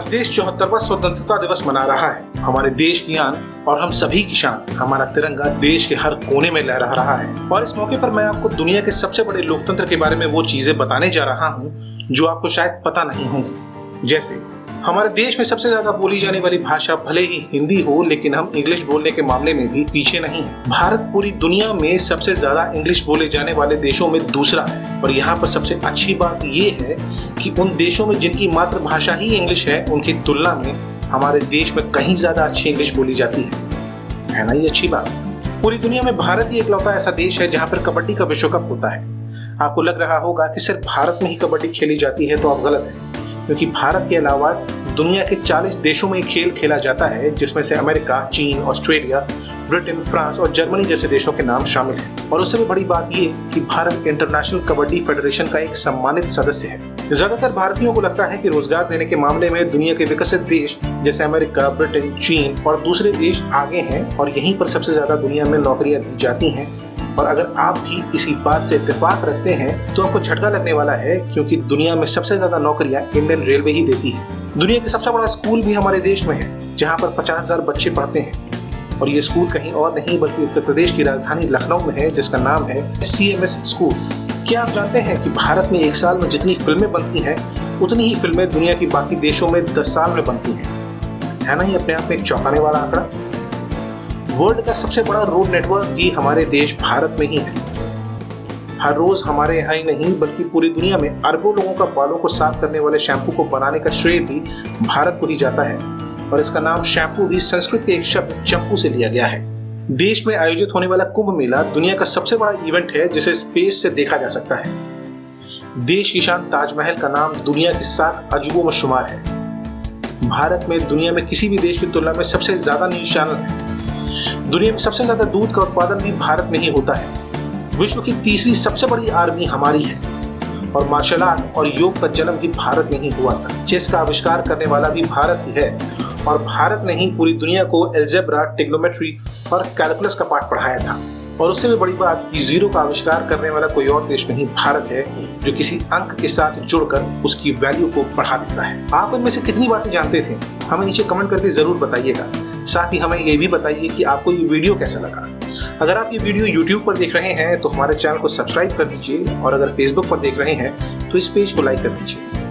आज देश 74वां स्वतंत्रता दिवस मना रहा है। हमारे देश की आन और हम सभी की शान, हमारा तिरंगा देश के हर कोने में लहरा रहा है। और इस मौके पर मैं आपको दुनिया के सबसे बड़े लोकतंत्र के बारे में वो चीजें बताने जा रहा हूँ जो आपको शायद पता नहीं होंगी। जैसे हमारे देश में सबसे ज्यादा बोली जाने वाली भाषा भले ही हिंदी हो, लेकिन हम इंग्लिश बोलने के मामले में भी पीछे नहीं हैं। भारत पूरी दुनिया में सबसे ज्यादा इंग्लिश बोले जाने वाले देशों में दूसरा है। और यहाँ पर सबसे अच्छी बात ये है कि उन देशों में जिनकी मातृभाषा ही इंग्लिश है, उनकी तुलना में हमारे देश में कहीं ज्यादा अच्छी इंग्लिश बोली जाती है ना। ये अच्छी बात। पूरी दुनिया में भारत ही इकलौता ऐसा देश है जहाँ पर कबड्डी का विश्व कप होता है। आपको लग रहा होगा कि सिर्फ भारत में ही कबड्डी खेली जाती है, तो आप गलत है, क्योंकि भारत के अलावा दुनिया के 40 देशों में खेल खेला जाता है, जिसमें से अमेरिका, चीन, ऑस्ट्रेलिया, ब्रिटेन, फ्रांस और जर्मनी जैसे देशों के नाम शामिल हैं। और उससे भी बड़ी बात ये कि भारत इंटरनेशनल कबड्डी फेडरेशन का एक सम्मानित सदस्य है। ज्यादातर भारतीयों को लगता है कि रोजगार देने के मामले में दुनिया के विकसित देश जैसे अमेरिका, ब्रिटेन, चीन और दूसरे देश आगे हैं और यहीं पर सबसे ज्यादा दुनिया में नौकरियां दी जाती हैं। और अगर आप भी इसी बात से इत्तेफाक रखते हैं तो आपको झटका लगने वाला है, क्योंकि दुनिया में सबसे ज्यादा नौकरियां इंडियन रेलवे ही देती है। दुनिया का सबसे बड़ा स्कूल भी हमारे देश में है, जहां पर 50,000 बच्चे पढ़ते हैं। और ये स्कूल कहीं और नहीं बल्कि उत्तर प्रदेश की राजधानी लखनऊ में है, जिसका नाम है CMS स्कूल। क्या आप जानते हैं कि भारत में एक साल में जितनी फिल्में बनती हैं, उतनी ही फिल्में दुनिया की बाकी देशों में 10 साल में बनती हैं? है ना ये अपने आप में एक चौंकाने वाला आंकड़ा। वर्ल्ड का सबसे बड़ा रोड नेटवर्क भी हमारे देश भारत में ही है। हर रोज हमारे यहाँ ही नहीं बल्कि पूरी दुनिया में अरबों लोगों का बालों को साफ करने वाले शैम्पू को बनाने का श्रेय भी भारत को ही जाता है। और इसका नाम शैम्पू भी संस्कृत के एक शब्द चंपू से लिया गया है। देश में आयोजित होने वाला कुंभ मेला दुनिया का सबसे बड़ा इवेंट है, जिसे स्पेस से देखा जा सकता है। देश की शान ताजमहल का नाम दुनिया के 7 अजूबों में शुमार है। भारत में दुनिया में किसी भी देश की तुलना में सबसे ज्यादा न्यूज चैनल है। दुनिया में सबसे ज्यादा दूध का उत्पादन भी भारत में ही होता है। विश्व की तीसरी सबसे बड़ी आर्मी हमारी है। और मार्शल आर्ट और योग का जन्म भी भारत में ही हुआ था। चेस का आविष्कार करने वाला भी भारत ही है। और भारत ने ही पूरी दुनिया को एल्जेब्रा, ट्रिग्नोमेट्री और कैलकुलस का पाठ पढ़ाया था। और उससे भी बड़ी बात कि जीरो का आविष्कार करने वाला कोई और देश नहीं भारत है, जो किसी अंक के साथ जुड़कर उसकी वैल्यू को बढ़ा देता है। आप इनमें से कितनी बातें जानते थे? हमें नीचे कमेंट करके जरूर बताइएगा। साथ ही हमें ये भी बताइए कि आपको ये वीडियो कैसा लगा। अगर आप ये वीडियो YouTube पर देख रहे हैं तो हमारे चैनल को सब्सक्राइब कर दीजिए, और अगर Facebook पर देख रहे हैं तो इस पेज को लाइक कर दीजिए।